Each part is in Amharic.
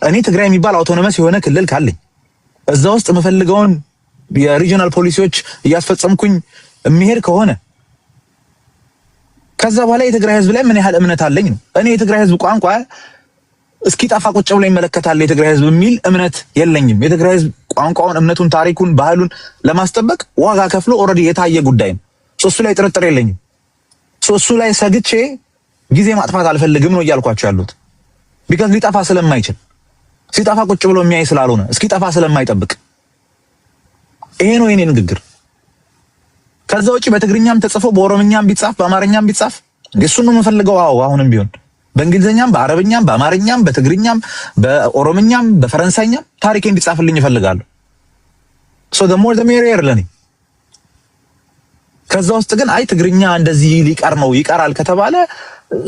እኔ ትግራይ የሚባል አውቶኖመስ የሆነ ክልል ካለኝ እዛ ውስጥ የምፈልገውን የሪጂናል ፖሊሲዎች እያስፈጸምኩኝ የሚሄድ ከሆነ ከዛ በኋላ የትግራይ ህዝብ ላይ ምን ያህል እምነት አለኝ ነው። እኔ የትግራይ ህዝብ ቋንቋ እስኪ ጠፋ ቁጭ ብሎ ይመለከታል የትግራይ ህዝብ የሚል እምነት የለኝም። የትግራይ ህዝብ ቋንቋውን፣ እምነቱን፣ ታሪኩን፣ ባህሉን ለማስጠበቅ ዋጋ ከፍሎ ኦልሬዲ የታየ ጉዳይ ነው። እሱ ላይ ጥርጥር የለኝም። እሱ ላይ ሰግቼ ጊዜ ማጥፋት አልፈልግም ነው እያልኳቸው ያሉት። ቢካዝ ሊጠፋ ስለማይችል ሲጠፋ ቁጭ ብሎ የሚያይ ስላልሆነ እስኪ ጠፋ ስለማይጠብቅ ይሄ ነው የኔ ንግግር። ከዛ ውጪ በትግርኛም ተጽፎ በኦሮምኛም ቢጻፍ በአማርኛም ቢጻፍ እሱን ነው የምፈልገው። አዎ አሁንም ቢሆን በእንግሊዘኛም በአረብኛም በአማርኛም በትግርኛም በኦሮምኛም በፈረንሳይኛም ታሪኬ እንዲጻፍልኝ እፈልጋለሁ። ሶ the more the merrier ለኔ። ከዛ ውስጥ ግን አይ ትግርኛ እንደዚህ ሊቀር ነው ይቀራል ከተባለ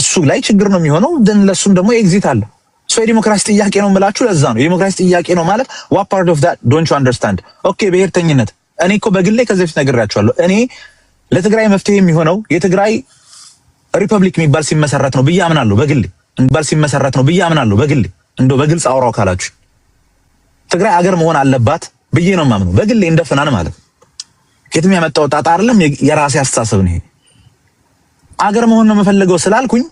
እሱ ላይ ችግር ነው የሚሆነው። ደን ለሱም ደግሞ ኤግዚት አለ። ሶ የዲሞክራሲ ጥያቄ ነው የምላችሁ ለዛ ነው። የዲሞክራሲ ጥያቄ ነው ማለት what part of that don't you understand? ኦኬ ብሔርተኝነት እኔ እኮ በግሌ ከዚህ በፊት ነግሬያቸዋለሁ። እኔ ለትግራይ መፍትሄ የሚሆነው የትግራይ ሪፐብሊክ የሚባል ሲመሰረት ነው ብዬ አምናለሁ። በግሌ የሚባል ሲመሰረት ነው ብዬ አምናለሁ። በግሌ እንደው በግልጽ አውራው ካላችሁ ትግራይ አገር መሆን አለባት ብዬ ነው የማምነው። በግሌ እንደፈናን ማለት ከየትም ያመጣው ጣጣ አይደለም፣ የራሴ አስተሳሰብ ነው። ይሄ አገር መሆን ነው የምፈልገው ስላልኩኝ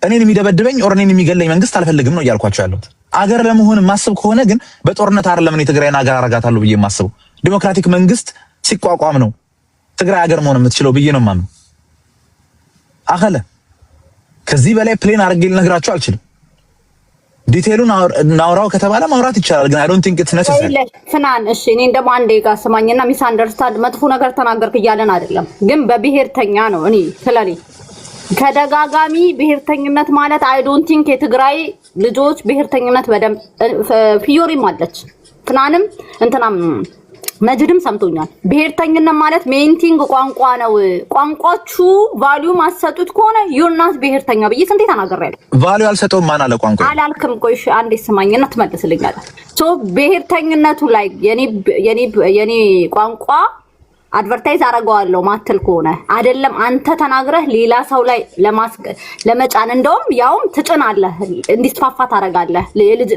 እኔን የሚደበድበኝ ኦር እኔን የሚገለኝ መንግስት አልፈልግም ነው እያልኳቸው ያለሁት። አገር ለመሆን ማስብ ከሆነ ግን በጦርነት አይደለም እኔ ትግራይን አገር አረጋታለሁ ብዬ ማስበው። ዲሞክራቲክ መንግስት ሲቋቋም ነው ትግራይ አገር መሆን የምትችለው ብዬ ነው የማምነው። አኸለ ከዚህ በላይ ፕሌን አድርጌ ልነግራችሁ አልችልም። ዲቴሉን ናውራው ከተባለ ማውራት ይቻላል፣ ግን I don't think it's necessary። ፍናን እሺ፣ እኔን ደግሞ አንዴ ጋር ስማኝና ሚስ አንደርስታንድ መጥፎ ነገር ተናገርክ እያለን አይደለም፣ ግን በብሔርተኛ ነው። እኔ ስለኔ ከደጋጋሚ ብሔርተኝነት ማለት I don't think የትግራይ ልጆች ብሔርተኝነት በደንብ ፊዮሪም አለች ፍናንም እንትናም መጅድም ሰምቶኛል። ብሔርተኝነት ማለት ሜንቲንግ ቋንቋ ነው። ቋንቋችሁ ቫልዩ ማሰጡት ከሆነ ዩርናት ብሔርተኛ ብዬ ስንቴ ተናገራለሁ። ቫልዩ አልሰጠውም ማን አለ ቋንቋ አላልክም። ቆይሽ አንዴ ስማኝና ትመልስልኛለህ። ሶ ብሔርተኝነቱ ላይ የኔ ቋንቋ አድቨርታይዝ አረጋዋለሁ ማትል ከሆነ አይደለም አንተ ተናግረህ ሌላ ሰው ላይ ለመጫን እንደውም ያውም ትጭናለህ፣ እንዲስፋፋ ታረጋለህ፣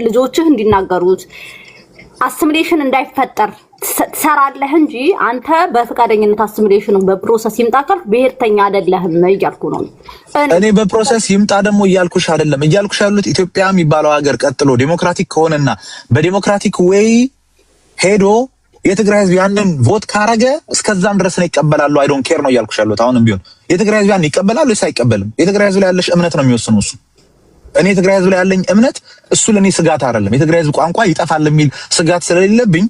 ልጆችህ እንዲናገሩት አሲሚሌሽን እንዳይፈጠር ትሰራለህ እንጂ አንተ በፍቃደኝነት አሲሚሌሽኑን በፕሮሰስ ይምጣካል ብሔርተኛ አይደለህም እያልኩ ነው። እኔ በፕሮሰስ ይምጣ ደግሞ እያልኩሽ አይደለም። እያልኩሽ ያሉት ኢትዮጵያ የሚባለው ሀገር ቀጥሎ ዴሞክራቲክ ከሆነና በዴሞክራቲክ ዌይ ሄዶ የትግራይ ህዝብ ያንን ቮት ካረገ እስከዛም ድረስ ነው ይቀበላሉ። አይ ዶንት ኬር ነው እያልኩሽ ያሉት። አሁንም ቢሆን የትግራይ ህዝብ ያን ይቀበላሉ ወይስ አይቀበልም? የትግራይ ህዝብ ላይ ያለሽ እምነት ነው የሚወስነው እሱ። እኔ የትግራይ ህዝብ ላይ ያለኝ እምነት እሱ ለኔ ስጋት አይደለም። የትግራይ ህዝብ ቋንቋ ይጠፋል የሚል ስጋት ስለሌለብኝ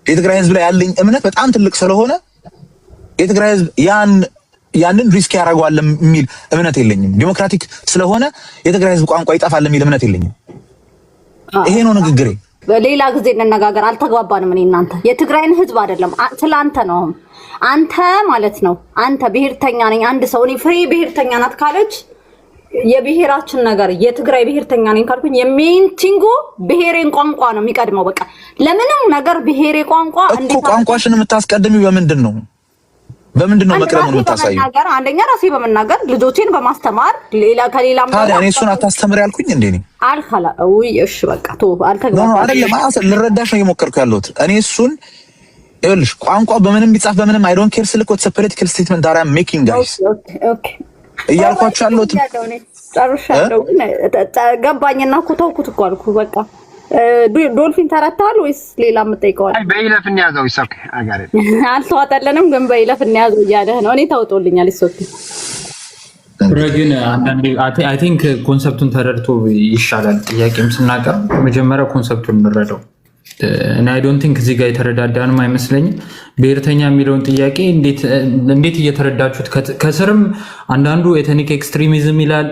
የትግራይ ህዝብ ላይ ያለኝ እምነት በጣም ትልቅ ስለሆነ የትግራይ ህዝብ ያንን ሪስክ ያደርገዋል የሚል እምነት የለኝም። ዲሞክራቲክ ስለሆነ የትግራይ ህዝብ ቋንቋ ይጠፋል የሚል እምነት የለኝም። ይሄ ነው ንግግሬ። ሌላ ጊዜ እንነጋገር። አልተግባባንም። እኔ እናንተ የትግራይን ህዝብ አይደለም ስላንተ ነው። አንተ ማለት ነው አንተ ብሔርተኛ ነኝ አንድ ሰው እኔ ፍሬ ብሔርተኛ ናት ካለች የብሔራችን ነገር የትግራይ ብሔርተኛ ነኝ ካልኩኝ የሜንቲንጉ ብሔሬን ቋንቋ ነው የሚቀድመው። በቃ ለምንም ነገር ብሔሬ ቋንቋ እንዴት ቋንቋሽን የምታስቀድሚው በምንድን ነው መቅደሙን የምታሳዩ? አንደኛ ራሴ በመናገር ልጆቼን በማስተማር ሌላ ከሌላም ታዲያ እኔ እሱን አታስተምር ያልኩኝ እንዴ ነኝ አልካላ ወይ እሺ በቃ ቶ አልተግባባ አይደለም ልረዳሽ ነው እየሞከርኩ ያለሁት። እኔ እሱን ይኸውልሽ ቋንቋ በምንም ቢጻፍ በምንም I don't care ስልክ ወት ፖለቲካል ስቴትመንት that I'm making guys ኦኬ እያልኳችሁ ያለሁት ጨርሻለሁ። ገባኝና እኮ ተውኩት እኮ አልኩ በቃ። ዶልፊን ተረታል ወይስ ሌላ የምጠይቀዋል? አይ በይለፍ እንያዘው ይሰክ አጋረ አልተዋጠለንም ግን በይለፍ እንያዘው እያለህ ነው። እኔ ተውጦልኛል ይሶክ ግን አንዳንዴ አይ ቲንክ ኮንሰፕቱን ተረድቶ ይሻላል። ጥያቄም ስናቀርብ መጀመሪያ ኮንሰፕቱን እንረዳው እና አይ ዶንት ቲንክ እዚህ ጋር የተረዳዳንም አይመስለኝም። ብሔርተኛ የሚለውን ጥያቄ እንዴት እየተረዳችሁት? ከስርም አንዳንዱ ኤትኒክ ኤክስትሪሚዝም ይላል፣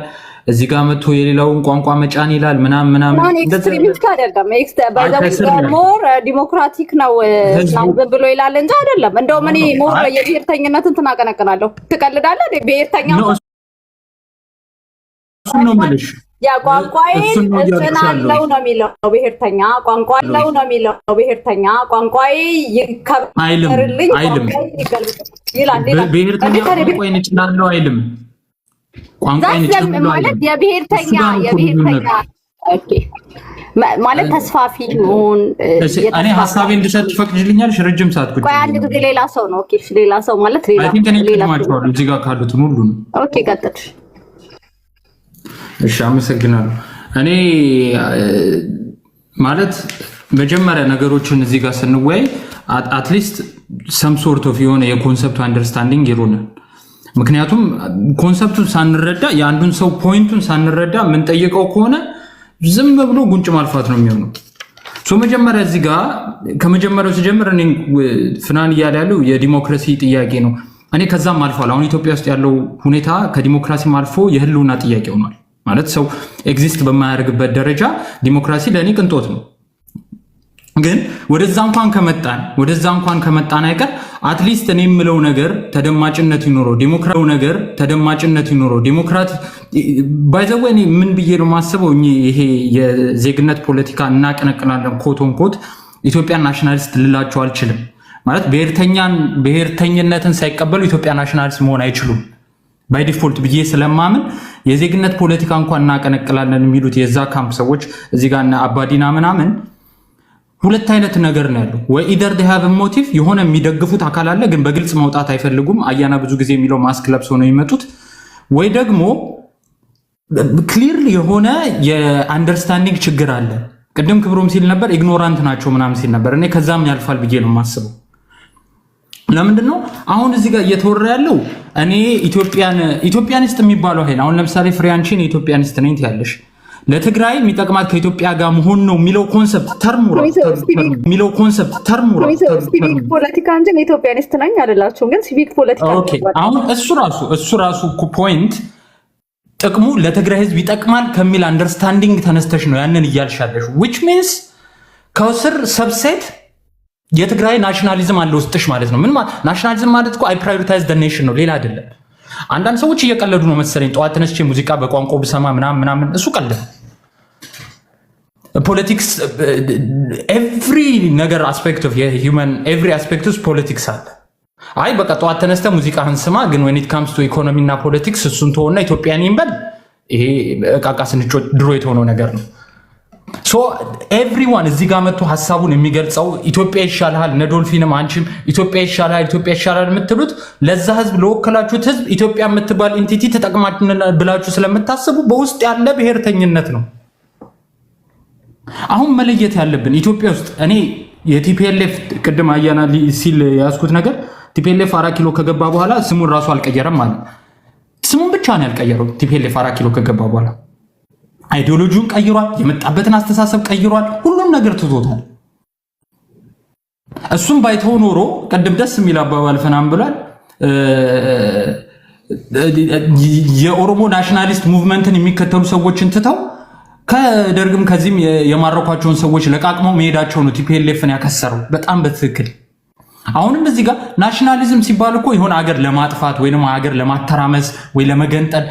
እዚህ ጋር መጥቶ የሌላውን ቋንቋ መጫን ይላል ምናምን ኤክስትሪሚስት አይደለም። ሞር ዲሞክራቲክ ነው ብሎ ይላል እንጂ አይደለም። እንደውም እኔ ሞር የብሔርተኝነትን ትናቀነቅናለሁ። ትቀልዳለህ እንዴ? ብሔርተኛ ነው መልሽ ያ ቋንቋዬን እጽናለው ነው የሚለው ብሔርተኛ። ቋንቋለው ነው የሚለው ብሔርተኛ። ቋንቋዬ ይከበርልኝ ይላል። ብሔርተኛ ቋንቋዬን እጽናለው አይልም። ቋንቋዬን እጽናለው ማለት የብሔርተኛ ኦኬ ማለት ተስፋፊ መሆን እኔ ሐሳቤ እንድሰጥ ፈቅጅልኛል። ረጅም ሰዓት ቁጭ አንድ ጊዜ ሌላ ሰው ነው። ኦኬ ሌላ ሰው ማለት ሌላ ማጭዋል እዚህ ጋር ካሉትን ሁሉ ነው። ኦኬ ቀጥል። እሺ አመሰግናለሁ። እኔ ማለት መጀመሪያ ነገሮችን እዚህ ጋር ስንወያይ አትሊስት ሰም ሶርት ኦፍ የሆነ የኮንሰፕት አንደርስታንዲንግ ይሩናል። ምክንያቱም ኮንሰፕቱን ሳንረዳ የአንዱን ሰው ፖይንቱን ሳንረዳ ምን ጠይቀው ከሆነ ዝም ብሎ ጉንጭ ማልፋት ነው የሚሆነው። መጀመሪያ እዚህ ጋር ከመጀመሪያው ሲጀምር እኔ ፍናን እያለ ያለው የዲሞክራሲ ጥያቄ ነው። እኔ ከዛም አልፏል። አሁን ኢትዮጵያ ውስጥ ያለው ሁኔታ ከዲሞክራሲም አልፎ የህልውና ጥያቄ ሆኗል። ማለት ሰው ኤግዚስት በማያደርግበት ደረጃ ዲሞክራሲ ለእኔ ቅንጦት ነው። ግን ወደዛ እንኳን ከመጣን አይቀር አትሊስት እኔ የምለው ነገር ተደማጭነት ይኖረው፣ ዲሞክራት ባይዘው እኔ ምን ብዬ ነው ማስበው፣ ይሄ የዜግነት ፖለቲካ እናቀነቅናለን ኮቶን ኮት ኢትዮጵያን ናሽናሊስት ልላቸው አልችልም። ማለት ብሔርተኝነትን ሳይቀበሉ ኢትዮጵያ ናሽናሊስት መሆን አይችሉም ባይ ዲፎልት ብዬ ስለማምን የዜግነት ፖለቲካ እንኳን እናቀነቅላለን የሚሉት የዛ ካምፕ ሰዎች እዚህ ጋር አባዲና ምናምን ሁለት አይነት ነገር ነው ያለው። ወይ ኢደር they have a motive የሆነ የሚደግፉት አካል አለ፣ ግን በግልጽ መውጣት አይፈልጉም። አያና ብዙ ጊዜ የሚለው ማስክ ለብሰው ነው የሚመጡት። ወይ ደግሞ ክሊርሊ የሆነ የአንደርስታንዲንግ ችግር አለ። ቅድም ክብሮም ሲል ነበር ኢግኖራንት ናቸው ምናምን ሲል ነበር። እኔ ከዛም ያልፋል ብዬ ነው የማስበው። ለምንድነው አሁን እዚህ ጋር እየተወራ ያለው እኔ ኢትዮጵያኒስት የሚባለው ኃይል አሁን ለምሳሌ ፍሬያንቺን ኢትዮጵያኒስት ነኝ ትያለሽ፣ ለትግራይ የሚጠቅማት ከኢትዮጵያ ጋር መሆን ነው የሚለው ኮንሰፕት ተርሙራ ሲቪክ ፖለቲካ እንጂ ኢትዮጵያኒስት ነኝ አይደላችሁም። ግን ሲቪክ ፖለቲካ ኦኬ። አሁን እሱ ራሱ ፖይንት ጥቅሙ ለትግራይ ህዝብ ይጠቅማል ከሚል አንደርስታንዲንግ ተነስተሽ ነው ያንን እያልሻለሽ which means ከስር ሰብሴት የትግራይ ናሽናሊዝም አለ ውስጥሽ ማለት ነው። ምን ናሽናሊዝም ማለት እኮ አይ ፕራዮሪታይዝ ዘ ኔሽን ነው፣ ሌላ አይደለም። አንዳንድ ሰዎች እየቀለዱ ነው መሰለኝ። ጠዋት ተነስቼ ሙዚቃ በቋንቋ ብሰማ ምናምን እሱ ቀልድ ነው። ፖለቲክስ ኤቭሪ ነገር አስፔክት ኦፍ የሂውመን ኤቭሪ አስፔክት ኦፍ ፖለቲክስ አለ። አይ በቃ ጠዋት ተነስተ ሙዚቃህን ስማ፣ ግን when it comes to ኢኮኖሚ እና ፖለቲክስ እሱን ተወና ኢትዮጵያን ይንበል። ይሄ እቃቃ ስንጮ ድሮ የተሆነው ነገር ነው። ሶ ኤቭሪዋን እዚህ ጋር መጥቶ ሐሳቡን የሚገልጸው ኢትዮጵያ ይሻላል፣ ነዶልፊንም አንቺም ኢትዮጵያ ይሻላል የምትሉት ለዛ ህዝብ ለወከላችሁት ህዝብ ኢትዮጵያ የምትባል ኢንቲቲ ተጠቅማችሁና ብላችሁ ስለምታስቡ በውስጥ ያለ ብሔርተኝነት ነው። አሁን መለየት ያለብን ኢትዮጵያ ውስጥ እኔ የቲፒኤልኤፍ ቅድም አያና ሲል ያስኩት ነገር ቲፒኤልኤፍ 4 ኪሎ ከገባ በኋላ ስሙን ራሱ አልቀየረም ማለት ስሙን ብቻ ነው ያልቀየረው። ቲፒኤልኤፍ 4 ኪሎ ከገባ በኋላ አይዲዮሎጂውን ቀይሯል፣ የመጣበትን አስተሳሰብ ቀይሯል፣ ሁሉም ነገር ትቶታል። እሱም ባይተው ኖሮ ቅድም ደስ የሚል አባባል ፈናም ብሏል። የኦሮሞ ናሽናሊስት ሙቭመንትን የሚከተሉ ሰዎችን ትተው ከደርግም ከዚህም የማረኳቸውን ሰዎች ለቃቅመው መሄዳቸው ነው ቲፒኤልኤፍን ያከሰረው። በጣም በትክክል አሁንም እዚህ ጋር ናሽናሊዝም ሲባል እኮ የሆነ ሀገር ለማጥፋት ወይንም ሀገር ለማተራመስ ወይ ለመገንጠል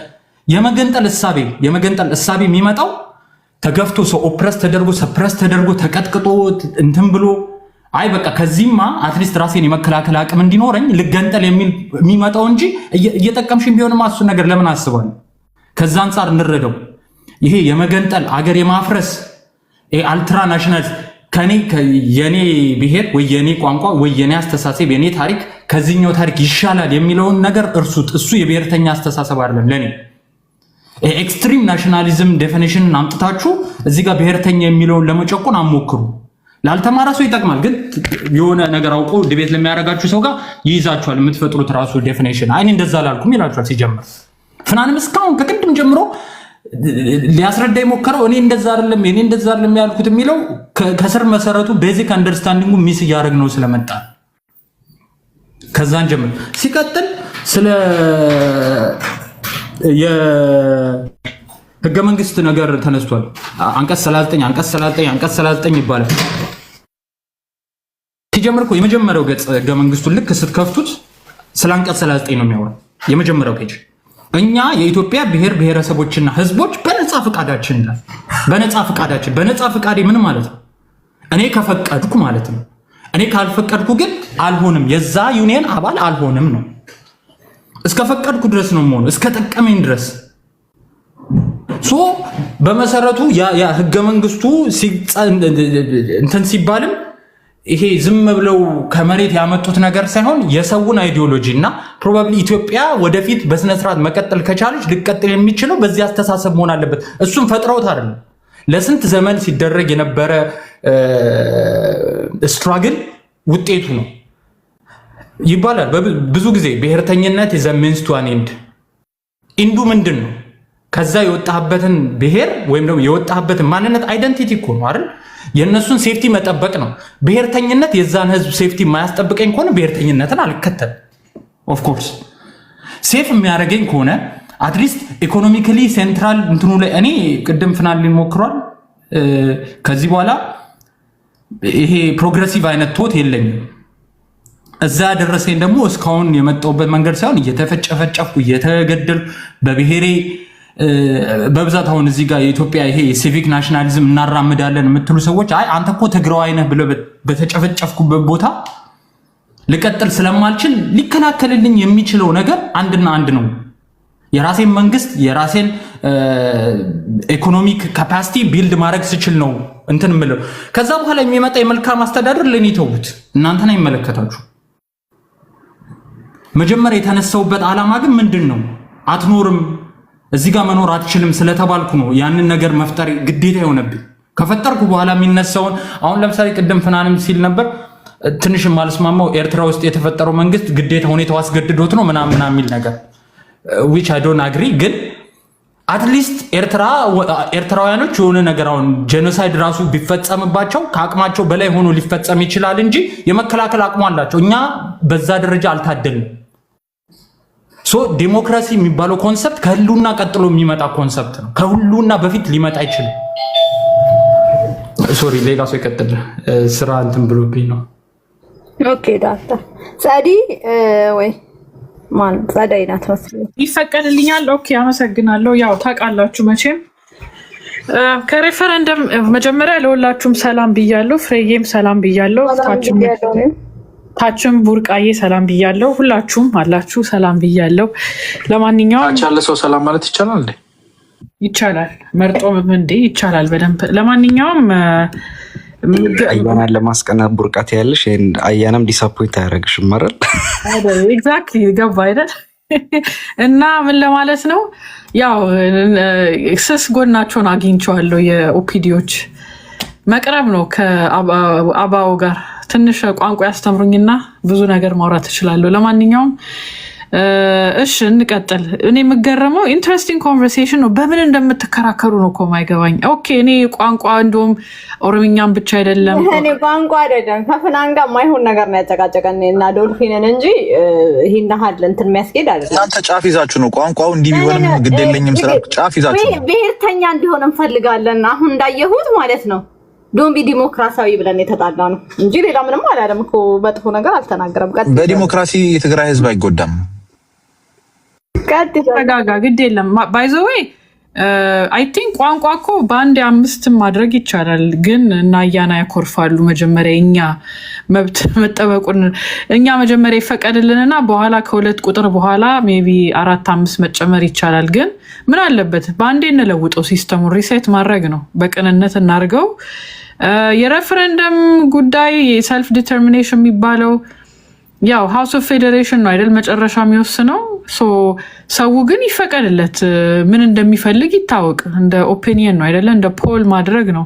የመገንጠል እሳቤ የሚመጣው ተገፍቶ ሰው ኦፕረስ ተደርጎ ሰፕረስ ተደርጎ ተቀጥቅጦ እንትን ብሎ አይ በቃ ከዚህማ አትሊስት ራሴን የመከላከል አቅም እንዲኖረኝ ልገንጠል የሚመጣው እንጂ እየጠቀምሽኝ ቢሆንማ እሱን ነገር ለምን አስባለሁ? ከዛ አንጻር እንረዳው። ይሄ የመገንጠል አገር የማፍረስ አልትራ ናሽናል የኔ ብሔር ወይ የኔ ቋንቋ ወይ የኔ አስተሳሰብ የኔ ታሪክ ከዚህኛው ታሪክ ይሻላል የሚለውን ነገር እርሱት። እሱ የብሔርተኛ አስተሳሰብ አይደለም ለኔ። ኤክስትሪም ናሽናሊዝም ዴፊኒሽን አምጥታችሁ እዚህ ጋር ብሔርተኛ የሚለውን ለመጨቆን አሞክሩ። ላልተማረ ሰው ይጠቅማል፣ ግን የሆነ ነገር አውቆ ዲቤት ለሚያደርጋችሁ ሰው ጋር ይይዛችኋል። የምትፈጥሩት ራሱ ዴፊኒሽን አይኔ እንደዛ ላልኩም ይላችኋል። ሲጀምር ፍናንም እስካሁን ከቅድም ጀምሮ ሊያስረዳ የሞከረው እኔ እንደዛ አይደለም ያልኩት የሚለው ከስር መሰረቱ ቤዚክ አንደርስታንዲንጉ ሚስ እያደረግ ነው ስለመጣ ከዛን ጀምር ሲቀጥል ስለ የህገ መንግስት ነገር ተነስቷል። አንቀጽ 39 ይባላል። ሲጀምር እኮ የመጀመሪያው ገጽ ህገ መንግስቱን ልክ ስትከፍቱት ስለ አንቀጽ 39 ነው የሚያወራው። የመጀመሪያው ፔጅ እኛ የኢትዮጵያ ብሔር ብሔረሰቦችና ህዝቦች በነፃ ፈቃዳችን ይላል። በነፃ ፈቃዴ ምን ማለት ነው? እኔ ከፈቀድኩ ማለት ነው። እኔ ካልፈቀድኩ ግን አልሆንም፣ የዛ ዩኒየን አባል አልሆንም ነው። እስከ ፈቀድኩ ድረስ ነው የምሆነው፣ እስከ ጠቀመኝ ድረስ። ሶ በመሰረቱ ያ ህገ መንግስቱ እንትን ሲባልም ይሄ ዝም ብለው ከመሬት ያመጡት ነገር ሳይሆን የሰውን አይዲዮሎጂ እና ፕሮባብሊ ኢትዮጵያ ወደፊት በስነ ስርዓት መቀጠል ከቻለች ሊቀጥል የሚችለው በዚህ አስተሳሰብ መሆን አለበት። እሱም ፈጥረውት አይደለም፣ ለስንት ዘመን ሲደረግ የነበረ ስትራግል ውጤቱ ነው ይባላል ብዙ ጊዜ። ብሔርተኝነት is a means to an end። ኢንዱ ምንድን ነው? ከዛ የወጣህበትን ብሔር ወይም ደግሞ የወጣህበትን ማንነት አይደንቲቲ እኮ ነው አይደል? የእነሱን ሴፍቲ መጠበቅ ነው። ብሔርተኝነት የዛን ህዝብ ሴፍቲ የማያስጠብቀኝ ከሆነ ብሔርተኝነትን አልከተል። ኦፍኮርስ ሴፍ የሚያደርገኝ ከሆነ አትሊስት ኢኮኖሚካሊ ሴንትራል እንትኑ ላይ እኔ ቅድም ፍናልን ሞክሯል። ከዚህ በኋላ ይሄ ፕሮግረሲቭ አይነት ቶት የለኝም። እዛ ያደረሰኝ ደግሞ እስካሁን የመጣሁበት መንገድ ሳይሆን እየተፈጨፈጨፍኩ እየተገደልኩ በብሔሬ በብዛት አሁን እዚህ ጋር የኢትዮጵያ ይሄ ሲቪክ ናሽናሊዝም እናራምዳለን የምትሉ ሰዎች አይ አንተ እኮ ትግራዋይ ነህ ብለው በተጨፈጨፍኩበት ቦታ ልቀጥል ስለማልችል ሊከላከልልኝ የሚችለው ነገር አንድና አንድ ነው። የራሴን መንግስት የራሴን ኢኮኖሚክ ካፓሲቲ ቢልድ ማድረግ ስችል ነው እንትን ምለው። ከዛ በኋላ የሚመጣ የመልካም አስተዳደር ለኔ ተውት፣ እናንተን አይመለከታችሁ። መጀመሪያ የተነሳውበት ዓላማ ግን ምንድን ነው? አትኖርም እዚህ ጋር መኖር አትችልም ስለተባልኩ ነው ያንን ነገር መፍጠር ግዴታ የሆነብኝ። ከፈጠርኩ በኋላ የሚነሳውን አሁን ለምሳሌ ቅድም ፍናንም ሲል ነበር ትንሽ ማልስማማው ኤርትራ ውስጥ የተፈጠረው መንግስት ግዴታ ሁኔታው አስገድዶት ነው ምናምን የሚል ነገር which I don't agree። ግን አትሊስት ኤርትራውያኖች የሆነ ነገር አሁን ጄኖሳይድ ራሱ ቢፈጸምባቸው ከአቅማቸው በላይ ሆኖ ሊፈጸም ይችላል እንጂ የመከላከል አቅሙ አላቸው። እኛ በዛ ደረጃ አልታደልንም። ሶ ዲሞክራሲ የሚባለው ኮንሰፕት ከህሉና ቀጥሎ የሚመጣ ኮንሰፕት ነው። ከሁሉና በፊት ሊመጣ አይችልም። ሶሪ ሌላ ሰው ይቀጥል። ስራ እንትን ብሎብኝ ነው። ኦኬ ዳታ ጸዲ ወይ ማን ጸዳይ ናት መስሎኝ ይፈቀድልኛል። ኦኬ አመሰግናለሁ። ያው ታውቃላችሁ መቼም ከሬፈረንደም መጀመሪያ ለሁላችሁም ሰላም ብያለሁ። ፍሬዬም ሰላም ብያለሁ። ታችም ቡርቃዬ ሰላም ብያለሁ። ሁላችሁም አላችሁ ሰላም ብያለሁ። ለማንኛውም ያለ ሰው ሰላም ማለት ይቻላል እንዴ? ይቻላል። መርጦም እንዴ ይቻላል በደንብ። ለማንኛውም አያናን ለማስቀናት ቡርቃት ያለሽ አያናም ዲሳፖይንት አያደርግሽም አይደል? ኤግዛክትሊ ገባ አይደል? እና ምን ለማለት ነው ያው ስስ ጎናቸውን አግኝቼዋለሁ። የኦፒዲዎች መቅረብ ነው ከአባው ጋር ትንሽ ቋንቋ ያስተምሩኝና ብዙ ነገር ማውራት እችላለሁ። ለማንኛውም እሺ እንቀጥል። እኔ የምገረመው ኢንትረስቲንግ ኮንቨርሴሽን ነው። በምን እንደምትከራከሩ ነው እኮ የማይገባኝ። ኦኬ እኔ ቋንቋ እንደውም ኦሮምኛም ብቻ አይደለም እኔ ቋንቋ አይደለም ከፍናን ጋር ማይሆን ነገር ነው ያጨቃጨቀን እና ዶልፊንን እንጂ ይሄን ያህል እንትን የሚያስኬድ አይደለም። እናንተ ጫፍ ይዛችሁ ነው ቋንቋው እንዲህ ቢሆንም ግድ የለኝም ስራ ጫፍ ይዛችሁ ነው። ብሔርተኛ እንዲሆን እንፈልጋለን። አሁን እንዳየሁት ማለት ነው ዶምቢ ዲሞክራሲያዊ ብለን የተጣላ ነው እንጂ ሌላ ምንም አላለም እኮ። በጥፎ ነገር አልተናገረም። በዲሞክራሲ የትግራይ ህዝብ አይጎዳም። ተረጋጋ፣ ግድ የለም። ባይ ዘ ዌይ አይ ቲንክ ቋንቋ እኮ በአንድ 5 ማድረግ ይቻላል። ግን እና አያና ያኮርፋሉ። መጀመሪያ እኛ መብት መጠበቁን እኛ መጀመሪያ ይፈቀድልንና በኋላ ከ2 ቁጥር በኋላ ሜቢ 4 5 መጨመር ይቻላል። ግን ምን አለበት በአንዴ እንለውጠው፣ ሲስተሙን ሪሴት ማድረግ ነው። በቅንነት እናድርገው። የሬፈረንደም ጉዳይ የሰልፍ ዲተርሚኔሽን የሚባለው ያው ሃውስ ኦፍ ፌዴሬሽን ነው አይደል መጨረሻ የሚወስነው። ሰው ግን ይፈቀድለት፣ ምን እንደሚፈልግ ይታወቅ። እንደ ኦፒኒየን ነው አይደለ? እንደ ፖል ማድረግ ነው።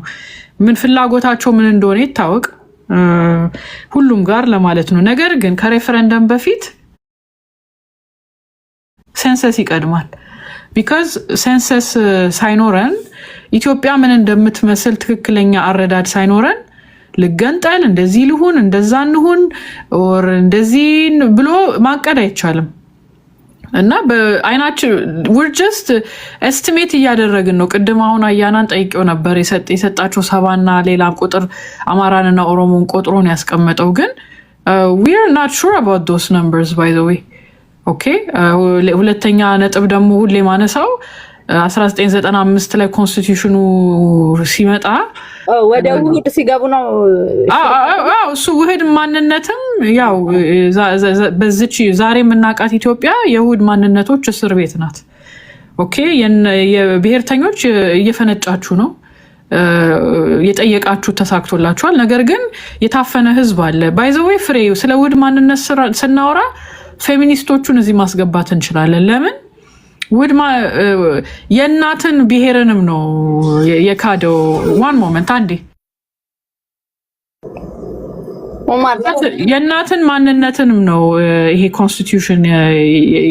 ምን ፍላጎታቸው ምን እንደሆነ ይታወቅ ሁሉም ጋር ለማለት ነው። ነገር ግን ከሬፈረንደም በፊት ሴንሰስ ይቀድማል። ቢካዝ ሴንሰስ ሳይኖረን ኢትዮጵያ ምን እንደምትመስል ትክክለኛ አረዳድ ሳይኖረን ልገንጠል፣ እንደዚህ ልሁን፣ እንደዛ እንሁን ኦር እንደዚህ ብሎ ማቀድ አይቻልም። እና በአይናችን we're just estimate እያደረግን ነው። ቅድም አሁን አያናን ጠይቄው ነበር የሰጣቸው 70 እና ሌላ ቁጥር አማራንና ኦሮሞን ቆጥሮን ያስቀመጠው። ግን we are not sure about those numbers by the way. ኦኬ ሁለተኛ ነጥብ ደግሞ ሁሌ ማነሳው 1995 ላይ ኮንስቲቲዩሽኑ ሲመጣ ወደ ውህድ ሲገቡ ነው። እሱ ውህድ ማንነትም ያው በዚች ዛሬ የምናውቃት ኢትዮጵያ የውህድ ማንነቶች እስር ቤት ናት። ኦኬ የብሔርተኞች እየፈነጫችሁ ነው የጠየቃችሁ ተሳክቶላችኋል ነገር ግን የታፈነ ህዝብ አለ ባይ ዘ ዌይ ፍሬ ስለ ውህድ ማንነት ስናወራ ፌሚኒስቶቹን እዚህ ማስገባት እንችላለን ለምን ውህድ የእናትን ብሔርንም ነው የካደው ዋን ሞመንት አንዴ የእናትን ማንነትንም ነው ይሄ ኮንስቲቲዩሽን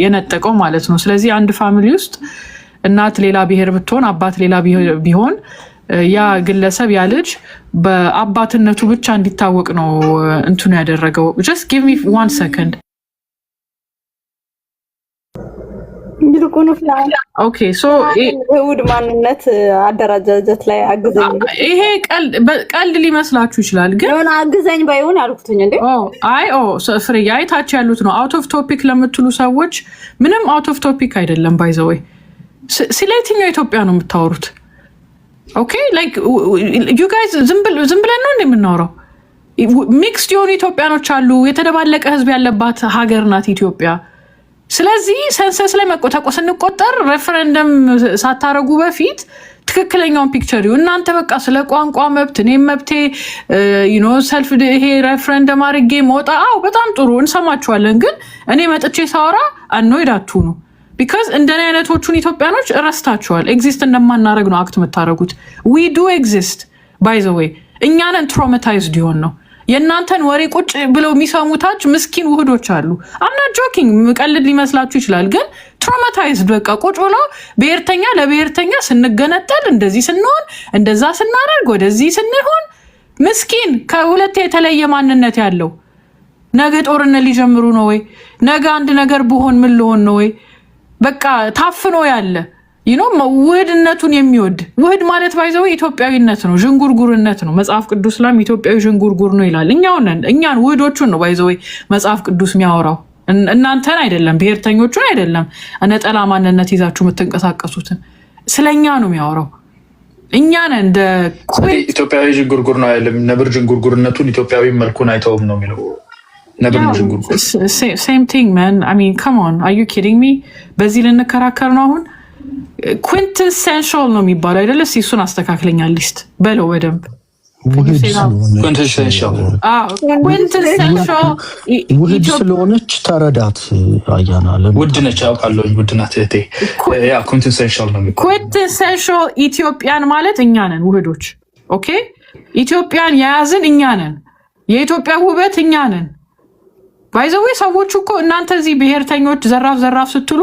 የነጠቀው ማለት ነው ስለዚህ አንድ ፋሚሊ ውስጥ እናት ሌላ ብሔር ብትሆን አባት ሌላ ቢሆን ያ ግለሰብ ያ ልጅ በአባትነቱ ብቻ እንዲታወቅ ነው እንትኑ ያደረገው just give me 1 second ኦኬ ሶ ውህድ ማንነት አደረጃጀት ላይ አግዘኝ ይሄ ቀልድ ሊመስላችሁ ይችላል ግን ምን አግዘኝ ባይሆን ያልኩትኝ እንዴ ፍሬ አይታች ያሉት ነው አውት ኦፍ ቶፒክ ለምትሉ ሰዎች ምንም አውት ኦፍ ቶፒክ አይደለም ባይ ዘ ወይ ስለየትኛው ኢትዮጵያ ነው የምታወሩት ኦኬ ላይክ ዩ ጋይስ ዝም ብለን ነው እንደምናወራው ሚክስድ የሆኑ ኢትዮጵያኖች አሉ የተደባለቀ ህዝብ ያለባት ሀገር ናት ኢትዮጵያ ስለዚህ ሰንሰስ ላይ መቆጣቆስ እንቆጠር ሬፈረንደም ሳታረጉ በፊት ትክክለኛውን ፒክቸር እናንተ በቃ ስለ ቋንቋ መብት እኔም መብቴ ሰልፍ ይሄ ሬፈረንደም አድርጌ መውጣው በጣም ጥሩ እንሰማችኋለን ግን እኔ መጥቼ ሳወራ አንኖይድ አትሁኑ ቢካዝ እንደኔ አይነቶቹን ኢትዮጵያኖች ረስታችኋል ኤግዚስት እንደማናረግ ነው አክት የምታረጉት we do exist by the way እኛንን ትራውማታይዝድ ይሆን ነው የእናንተን ወሬ ቁጭ ብለው የሚሰሙታች ምስኪን ውህዶች አሉ I'm not joking መቀልድ ሊመስላችሁ ይችላል ግን ትራውማታይዝድ በቃ ቁጭ ብለው ብሔርተኛ ለብሔርተኛ ስንገነጠል እንደዚህ ስንሆን እንደዛ ስናደርግ ወደዚህ ስንሆን ምስኪን ከሁለት የተለየ ማንነት ያለው ነገ ጦርነት ሊጀምሩ ነው ወይ ነገ አንድ ነገር ብሆን ምን ልሆን ነው ወይ በቃ ታፍኖ ያለ ውህድነቱን የሚወድ ውህድ ማለት ባይዘው ኢትዮጵያዊነት ነው ዥንጉርጉርነት ነው መጽሐፍ ቅዱስ ላም ኢትዮጵያዊ ዥንጉርጉር ነው ይላል እኛን ውህዶቹን ነው ባይዘው መጽሐፍ ቅዱስ የሚያወራው እናንተን አይደለም ብሔርተኞቹን አይደለም ነጠላ ማንነት ይዛችሁ የምትንቀሳቀሱትን ስለኛ ነው የሚያወራው እኛን እንደ ኢትዮጵያዊ ዥንጉርጉር ነው አይደለም ነብር ዥንጉርጉርነቱን ኢትዮጵያዊ መልኩን አይተውም ነው የሚለው same thing man I mean come on are you kidding me በዚህ ልንከራከር ነው አሁን quintessential ነው የሚባለው አይደለ እሱን አስተካክለኛል ሊስት በለው በደንብ quintessential ውህድ ስለሆነች ተረዳት አያና ውድ ነች አውቃለሁ ውድ ናት እህቴ ያ quintessential ነው የሚባለው quintessential ኢትዮጵያን ማለት እኛ ነን ውህዶች ኦኬ ኢትዮጵያን የያዝን እኛ ነን የኢትዮጵያ ውበት እኛ ነን ባይዘው ሰዎች እኮ እናንተ እዚህ ብሔርተኞች ዘራፍ ስትሉ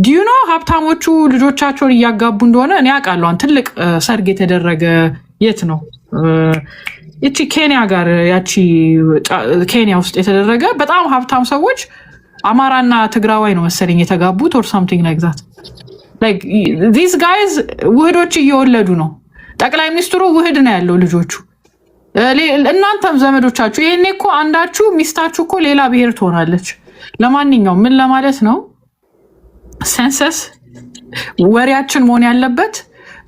ዲዩኖ ሀብታሞቹ ልጆቻቸውን እያጋቡ እንደሆነ እኔ አውቃለሁ ትልቅ ሰርግ የተደረገ የት ነው እቺ ኬንያ ጋር ያቺ ኬንያ ውስጥ የተደረገ በጣም ሀብታም ሰዎች አማራና ትግራዋይ ነው መሰለኝ የተጋቡት or something like that like these guys ውህዶች እየወለዱ ነው ጠቅላይ ሚኒስትሩ ውህድ ነው ያለው ልጆቹ እናንተም ዘመዶቻችሁ ይሄኔ እኮ አንዳችሁ ሚስታችሁ እኮ ሌላ ብሔር ትሆናለች ለማንኛውም ምን ለማለት ነው ሰንሰስ ወሬያችን መሆን ያለበት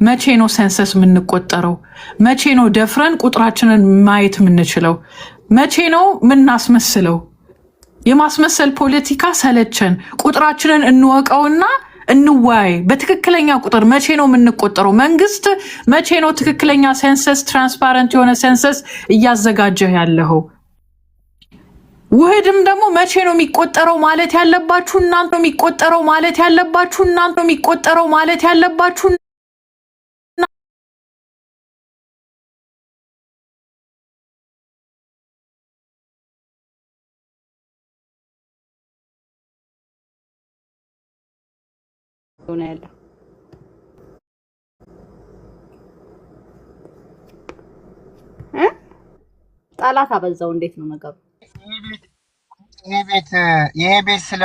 መቼ ነው ሰንሰስ የምንቆጠረው መቼ ነው ደፍረን ቁጥራችንን ማየት የምንችለው መቼ ነው ምናስመስለው የማስመሰል ፖለቲካ ሰለቸን ቁጥራችንን እንወቀውና እንዋይ በትክክለኛ ቁጥር መቼ ነው የምንቆጠረው መንግስት መቼ ነው ትክክለኛ ሰንሰስ ትራንስፓረንት የሆነ ሰንሰስ እያዘጋጀ ያለው ውህድም ደግሞ መቼ ነው የሚቆጠረው ማለት ያለባችሁ እናንተ ነው የሚቆጠረው ማለት ያለባችሁ እናንተ ነው የሚቆጠረው ማለት ያለባችሁ ነው ያለው ጣላት አበዛው እንዴት ነው ነገሩ ይሄ ቤት ስለ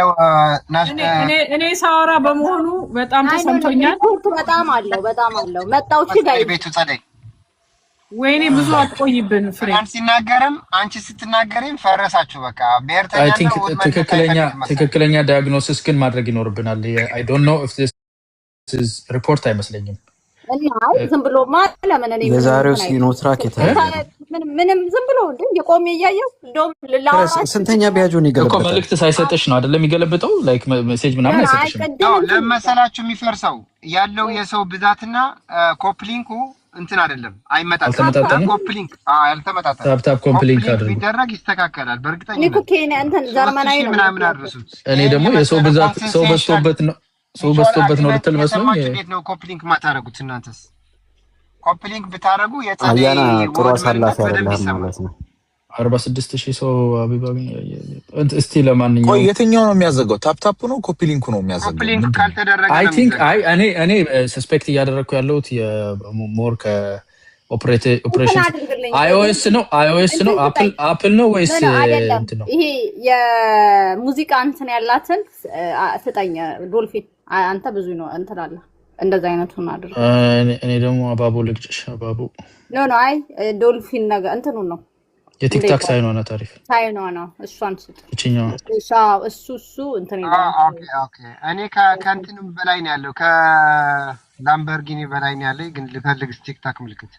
እኔ ሳወራ በመሆኑ በጣም ተሰምቶኛል በጣም አለው መጣው እሺ ጋር ቤቱ ጸደይ ወይኔ ብዙ አትቆይብን ፍሬ ሲናገርም አንቺ ስትናገሪም ፈረሳችሁ በቃ I think ትክክለኛ ዳያግኖሲስ ግን ማድረግ ይኖርብናል I don't know if this is report አይመስለኝም እና ዝም ብሎ ማለት ለምን እኔ የዛሬው ሲኖትራክ ምንም ዝም ብሎ እንዴ የቆሜ እያየው እንደውም ላውራሽ ስንተኛ ቢያጆን እኮ ይገለበጣል መልእክት ሳይሰጥሽ ነው አይደለም የሚገለብጠው? ላይክ ሜሴጅ ምናምን አይሰጥሽም። ለመሰላችሁ የሚፈርሰው ያለው የሰው ብዛትና ኮፕሊንኩ እንትን አይደለም፣ አይመጣጠንም። ኮፕሊንክ ያልተመጣጠነ ታፕ ኮምፕሊንክ አድርጉ ቢደረግ ይስተካከላል። በእርግጠኝነት እኔ እኮ ኬንያ እንትን ጀርመናዊ ነው ምናምን አድርሱት። እኔ ደግሞ የሰው ብዛት ሰው በዝቶበት ነው ልትል መስሎኝ። እንዴት ነው ኮፕሊንክ ማታረጉት እናንተስ? ኮፕሊንክ ብታረጉ አያና ጥሩ አሳላፊ አይደለም ማለት ነው። 46000 ሰው አቢባ እስቲ ለማንኛውም ቆይ የትኛው ነው የሚያዘጋው? ታፕ ነው ኮፒሊንኩ ነው የሚያዘጋው? ኮፕሊንክ ካልተደረገ አይ ቲንክ እኔ ሰስፔክት እያደረኩ ያለሁት የሞር ከኦፕሬሽን iOS ነው አፕል ነው ወይስ እንትን ነው? ይሄ የሙዚቃ እንትን ያላትን ስጠኝ ዶልፊን። አንተ ብዙ ነው እንትን አለ እንደዛ አይነቱን አድርግ። እኔ ደግሞ አባቦ ልግጭሽ አባቦ ኖ አይ ዶልፊን ነገር እንትኑ ነው የቲክታክ ሳይኗ ነው ታሪፍ ሳይኗ ነው። እሷን ስጥ እቺኛው እሱ እንትን ይላል። ኦኬ እኔ ከእንትንም በላይ ነው ያለው ከላምበርጊኒ በላይ ነው ያለኝ፣ ግን ልፈልግ ቲክታክ ምልክት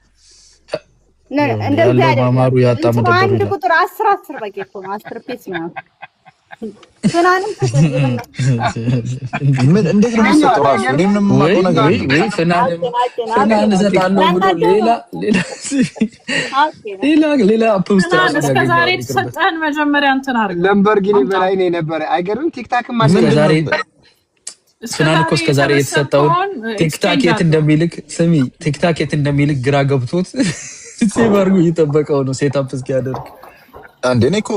እንደዚህ አይደለም። ማማሩ ያጣም ደብሩ አንድ ቁጥር 10 በቂ እኮ ነው። 10 ፒስ ነው ፍናንም ምን እንዴት ነው የሚሰጠው? ራሱ እኔም ነው የማውቀው ነገር ወይ ፍናን ዘጣለው ብሎ ሌላ ፖስት ራሱ እስከ ዛሬ ተሰጠን መጀመሪያ እንትን አድርግ። ላምበርጊኒ በላይ ነው የነበረ። አይገርም? ቲክታክም ማስገዛሪ ፍናን እኮ እስከ ዛሬ የተሰጠው ቲክታክ የት እንደሚልክ ግራ ገብቶት ሴቭ አድርጎ እየጠበቀው ነው ሴታፕ እስኪያደርግ። አንዴ እኔ እኮ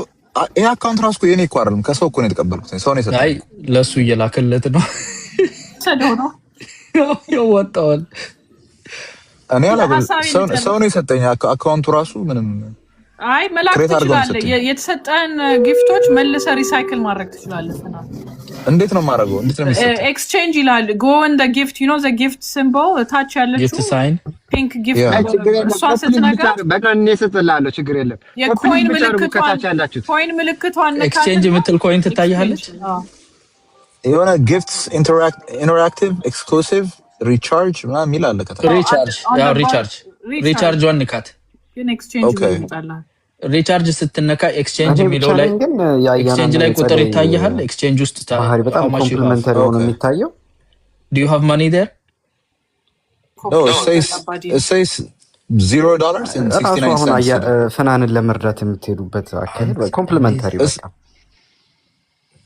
ይሄ አካውንት ራሱ የኔ እኮ አይደለም፣ ከሰው እኮ ነው የተቀበልኩት። ሰው ነው የሰጠኝ። አይ ለሱ እየላከለት ነው ሰደው ነው ያወጣዋል። እኔ አላውቅም። ሰው ነው የሰጠኝ። አካውንቱ ራሱ ምንም አይ መላክ ትችላለህ። የተሰጠን ጊፍቶች መልሰ ሪሳይክል ማድረግ ትችላለህ። ፍናን እንዴት ነው የማደርገው? እንዴት ነው የሚሰጠው? ኤክስቼንጅ ይላል። ጎ ኢን ዘ ጊፍት ዩ ኖ ዘ ጊፍት ሲምቦል ታች ያለችው ጊፍት ሳይን ፒንክ ጊፍት እሷ ስትነካ በቃ እኔ እሰጥልሃለሁ፣ ችግር የለም። የኮይን ምልክቷን ኤክስቼንጅ የምትል ኮይን ትታያለች። የሆነ ጊፍትስ ኢንተራክቲቭ ኤክስክሉሲቭ ሪቻርጅ ምናምን የሚል አለ። ሪቻርጅ ዋን ንካት። ግን ኤክስቼንጅ ይመጣልሃል። ሪቻርጅ ስትነካ ኤክስቼንጅ የሚለው ላይ ኤክስቼንጅ ላይ ቁጥር ይታያል። ኤክስቼንጅ ውስጥ ባህሪ በጣም ኮምፕሊመንተሪ ሆኖ የሚታየው do you have money there? No, it says $0.69. ፍናንን ለመርዳት የምትሄዱበት አካሄድ ኮምፕሊመንተሪ በጣም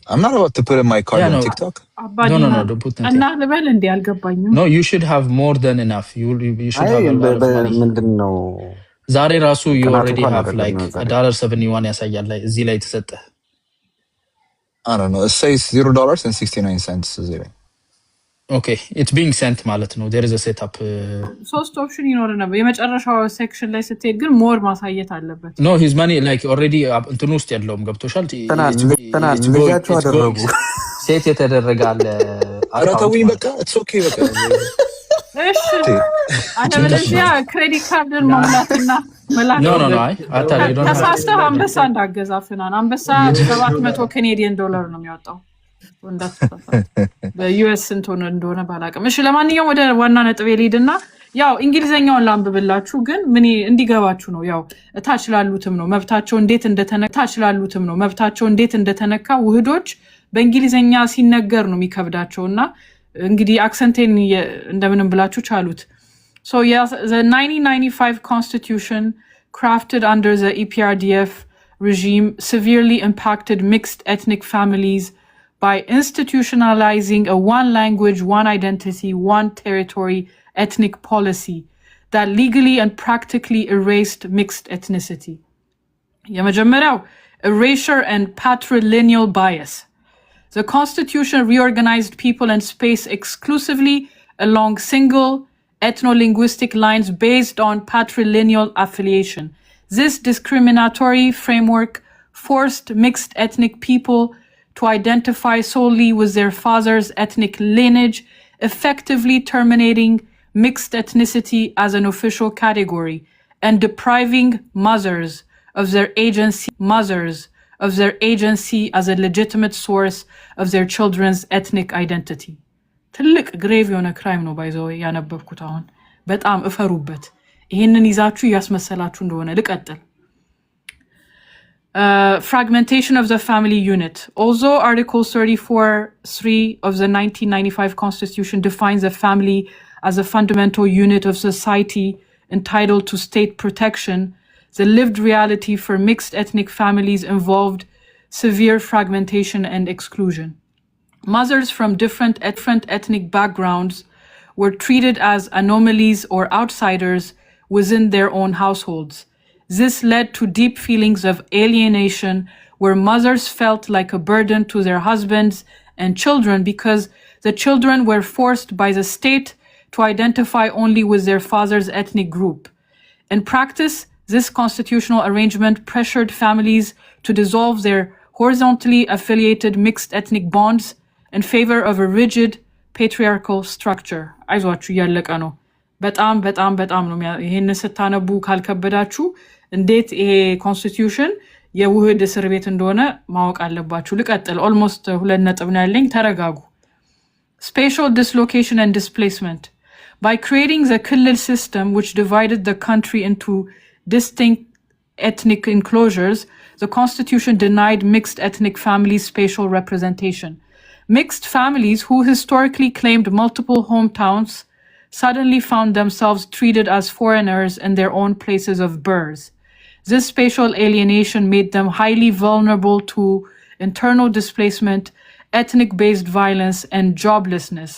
I'm not about to put in my card on TikTok. No, don't put it. እና ልበል እንዴ አልገባኝም። No, you should have more than enough. You should have a lot of money. ምንድነው ዛሬ ራሱ you already have like $1.71 ያሳያል ላይ እዚህ ላይ ተሰጠ። I don't know. It says $0.69 እዚህ ላይ Okay, it's being sent ማለት ነው። there is a setup. ሶስት ኦፕሽን ይኖር ነበር። የመጨረሻው ሴክሽን ላይ ስትሄድ ግን ሞር ማሳየት አለበት። No, his money like already እንትኑ ውስጥ ያለውም ገብቶሻል። ልጃቸው አደረጉ ሴት የተደረገ አለ። ኧረ ተውኝ በቃ it's okay በቃ እሺ አለበለዚያ ክሬዲት ካርድን መሙላትና መላክ No, አይ አታላይ ዶንት ተሳስተህ አንበሳ እንዳገዛ ፍናን አንበሳ $700 ካናዲያን ዶላር ነው የሚያወጣው። በዩኤስ እንደሆነ ባላቅም። እሺ ለማንኛውም ወደ ዋና ነጥብ ልሂድና ያው እንግሊዘኛውን ላንብብላችሁ፣ ግን ምን እንዲገባችሁ ነው። ያው እታች ላሉትም ነው መብታቸው እንዴት እንደተነካ ውህዶች በእንግሊዘኛ ሲነገር ነው የሚከብዳቸውና እንግዲህ አክሰንቴን እንደምንም ብላችሁ ቻሉት። So yes, the 1995 constitution crafted under the EPRDF regime severely impacted mixed ethnic families by institutionalizing a one language, one identity, one territory ethnic policy that legally and practically erased mixed ethnicity. የመጀመሪያው erasure and patrilineal bias. The constitution reorganized people and space exclusively along single ethno-linguistic lines based on patrilineal affiliation. This discriminatory framework forced mixed ethnic people to identify solely with their father's ethnic lineage, effectively terminating mixed ethnicity as an official category and depriving mothers of their agency as a legitimate source of their children's ethnic identity. ትልቅ ግሬቭ የሆነ ክራይም ነው ባይዘው ያነበብኩት። አሁን በጣም እፈሩበት። ይሄንን ይዛችሁ ያስመሰላችሁ እንደሆነ ልቀጥል። Fragmentation of the family unit. Although Article 34(3) of the 1995 Constitution defines the family as a fundamental unit of society entitled to state protection, the lived reality for mixed ethnic families involved severe fragmentation and exclusion. Mothers from different ethnic backgrounds were treated as anomalies or outsiders within their own households. This led to deep feelings of alienation, where mothers felt like a burden to their husbands and children because the children were forced by the state to identify only with their father's ethnic group. In practice, this constitutional arrangement pressured families to dissolve their horizontally affiliated mixed ethnic bonds in favor of a rigid patriarchal structure. አይዟችሁ እያለቀ ነው። በጣም ነው ይሄን ስታነቡ ካልከበዳችሁ እንዴት ይሄ ኮንስቲትዩሽን የውህድ እስር ቤት እንደሆነ ማወቅ አለባችሁ። ልቀጥል። ኦልሞስት 2 ነጥብ ነው ያለኝ። ተረጋጉ። Spatial dislocation and displacement. By creating the Killil system, which divided the country into distinct ethnic enclosures, the constitution denied mixed ethnic families spatial representation. Mixed families who historically claimed multiple hometowns suddenly found themselves treated as foreigners in their own places of birth. This spatial alienation made them highly vulnerable to internal displacement, ethnic-based violence, and joblessness,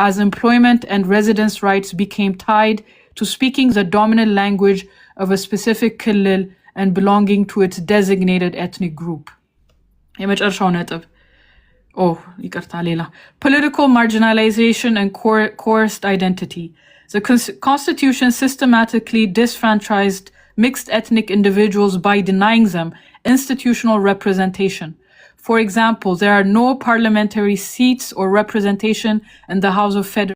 as employment and residence rights became tied to speaking the dominant language of a specific Killil and belonging to its designated ethnic group. የመጨረሻው ነጥብ political marginalization and coerced identity. The Constitution systematically disfranchised mixed ethnic individuals by denying them institutional representation. For example, there are no parliamentary seats or representation in the House of Federation.